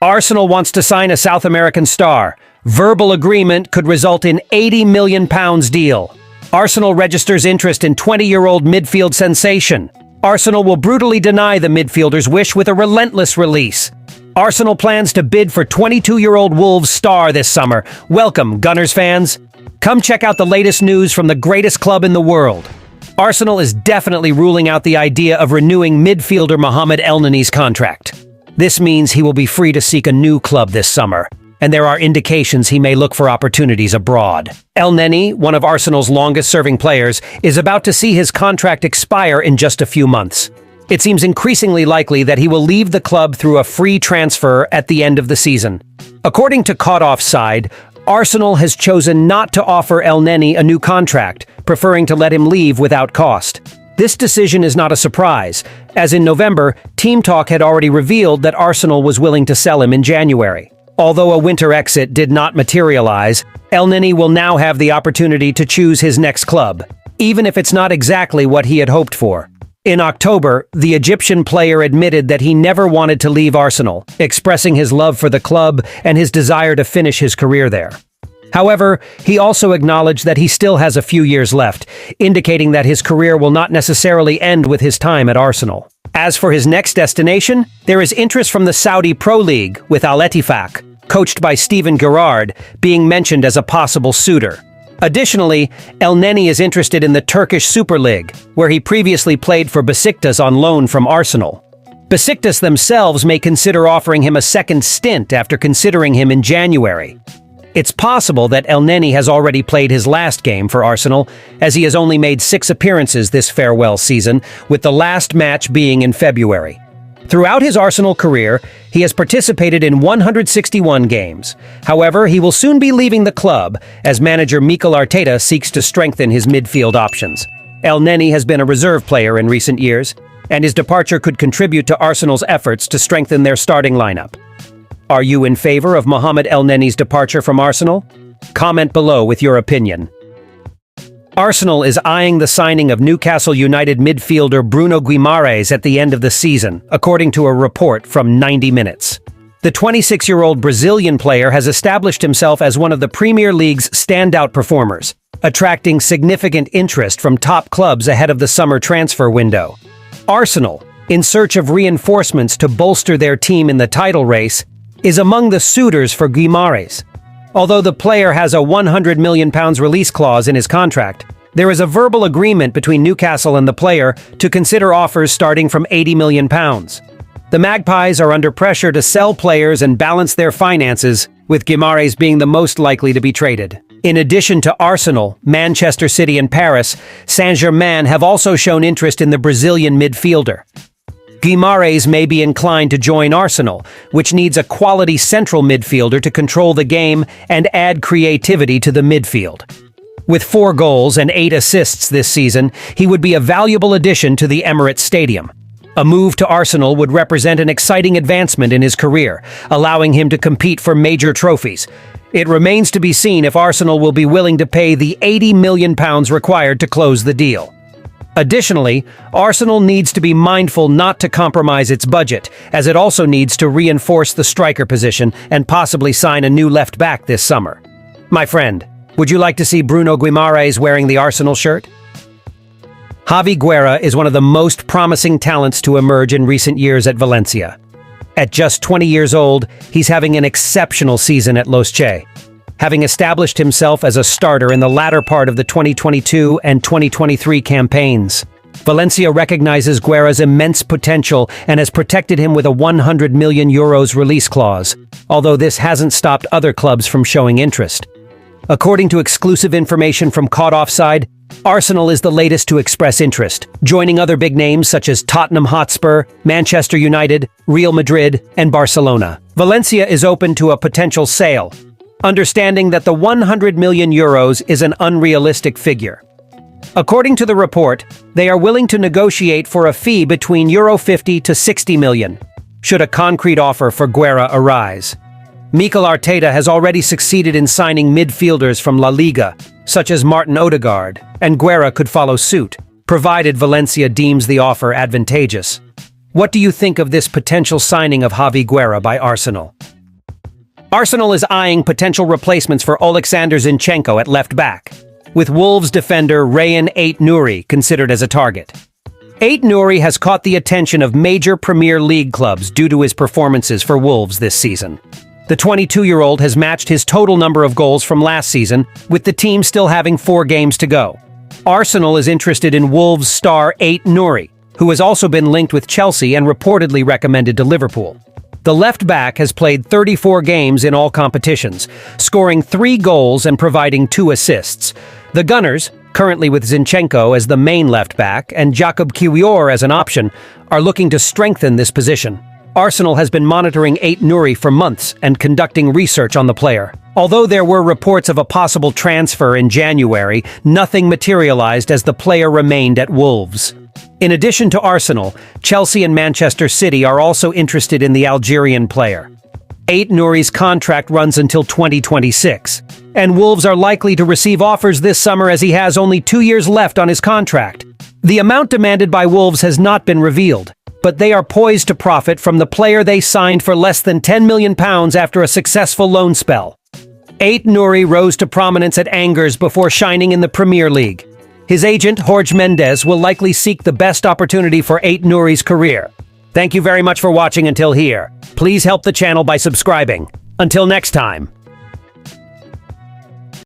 Arsenal wants to sign a South American star. Verbal agreement could result in £80 million deal. Arsenal registers interest in 20-year-old midfield sensation. Arsenal will brutally deny the midfielder's wish with a relentless release. Arsenal plans to bid for 22-year-old Wolves star this summer. Welcome, Gunners fans. Come check out the latest news from the greatest club in the world. Arsenal is definitely ruling out the idea of renewing midfielder Mohamed Elneny's contract. This means he will be free to seek a new club this summer, and there are indications he may look for opportunities abroad. Elneny, one of Arsenal's longest-serving players, is about to see his contract expire in just a few months. It seems increasingly likely that he will leave the club through a free transfer at the end of the season. According to Caught Offside, Arsenal has chosen not to offer Elneny a new contract, preferring to let him leave without cost. This decision is not a surprise, as in November, Team Talk had already revealed that Arsenal was willing to sell him in January. Although a winter exit did not materialize, Elneny will now have the opportunity to choose his next club, even if it's not exactly what he had hoped for. In October, the Egyptian player admitted that he never wanted to leave Arsenal, expressing his love for the club and his desire to finish his career there. However, he also acknowledged that he still has a few years left, indicating that his career will not necessarily end with his time at Arsenal. As for his next destination, there is interest from the Saudi Pro League, with Al Ettifaq, coached by Steven Gerrard, being mentioned as a possible suitor. Additionally, Elneny is interested in the Turkish Super League, where he previously played for Besiktas on loan from Arsenal. Besiktas themselves may consider offering him a second stint after considering him in January. It's possible that Elneny has already played his last game for Arsenal, as he has only made 6 appearances this farewell season, with the last match being in February. Throughout his Arsenal career, he has participated in 161 games. However, he will soon be leaving the club, as manager Mikel Arteta seeks to strengthen his midfield options. Elneny has been a reserve player in recent years, and his departure could contribute to Arsenal's efforts to strengthen their starting lineup. Are you in favor of Mohamed Elneny's departure from Arsenal? Comment below with your opinion. Arsenal is eyeing the signing of Newcastle United midfielder Bruno Guimarães at the end of the season, according to a report from 90 Minutes. The 26-year-old Brazilian player has established himself as one of the Premier League's standout performers, attracting significant interest from top clubs ahead of the summer transfer window. Arsenal, in search of reinforcements to bolster their team in the title race, is among the suitors for Guimarães. Although the player has a £100 million release clause in his contract, there is a verbal agreement between Newcastle and the player to consider offers starting from £80 million. The Magpies are under pressure to sell players and balance their finances, with Guimarães being the most likely to be traded. In addition to Arsenal, Manchester City and Paris, Saint-Germain have also shown interest in the Brazilian midfielder. Guimarães may be inclined to join Arsenal, which needs a quality central midfielder to control the game and add creativity to the midfield. With 4 goals and 8 assists this season, he would be a valuable addition to the Emirates Stadium. A move to Arsenal would represent an exciting advancement in his career, allowing him to compete for major trophies. It remains to be seen if Arsenal will be willing to pay the £80 million required to close the deal. Additionally, Arsenal needs to be mindful not to compromise its budget, as it also needs to reinforce the striker position and possibly sign a new left-back this summer. My friend, would you like to see Bruno Guimarães wearing the Arsenal shirt? Javi Guerra is one of the most promising talents to emerge in recent years at Valencia. At just 20 years old, he's having an exceptional season at Los Che, having established himself as a starter in the latter part of the 2022 and 2023 campaigns. Valencia recognizes Guerra's immense potential and has protected him with a €100 million release clause, although this hasn't stopped other clubs from showing interest. According to exclusive information from Caught Offside, Arsenal is the latest to express interest, joining other big names such as Tottenham Hotspur, Manchester United, Real Madrid, and Barcelona. Valencia is open to a potential sale, understanding that the €100 million is an unrealistic figure. According to the report, they are willing to negotiate for a fee between €50 to €60 million, should a concrete offer for Guerra arise. Mikel Arteta has already succeeded in signing midfielders from La Liga, such as Martin Odegaard, and Guerra could follow suit, provided Valencia deems the offer advantageous. What do you think of this potential signing of Javi Guerra by Arsenal? Arsenal is eyeing potential replacements for Alexander Zinchenko at left back, with Wolves defender Rayan Aït-Nouri considered as a target. Aït-Nouri has caught the attention of major Premier League clubs due to his performances for Wolves this season. The 22-year-old has matched his total number of goals from last season, with the team still having 4 games to go. Arsenal is interested in Wolves star Aït-Nouri, who has also been linked with Chelsea and reportedly recommended to Liverpool. The left back has played 34 games in all competitions, scoring 3 goals and providing 2 assists. The Gunners, currently with Zinchenko as the main left back and Jakub Kiwior as an option, are looking to strengthen this position. Arsenal has been monitoring Aït-Nouri for months and conducting research on the player. Although there were reports of a possible transfer in January, nothing materialized as the player remained at Wolves. In addition to Arsenal, Chelsea and Manchester City are also interested in the Algerian player. Aït-Nouri's contract runs until 2026, and Wolves are likely to receive offers this summer as he has only 2 years left on his contract. The amount demanded by Wolves has not been revealed, but they are poised to profit from the player they signed for less than £10 million after a successful loan spell. Aït-Nouri rose to prominence at Angers before shining in the Premier League. His agent, Jorge Mendes, will likely seek the best opportunity for Aït-Nouri's career. Thank you very much for watching until here. Please help the channel by subscribing. Until next time.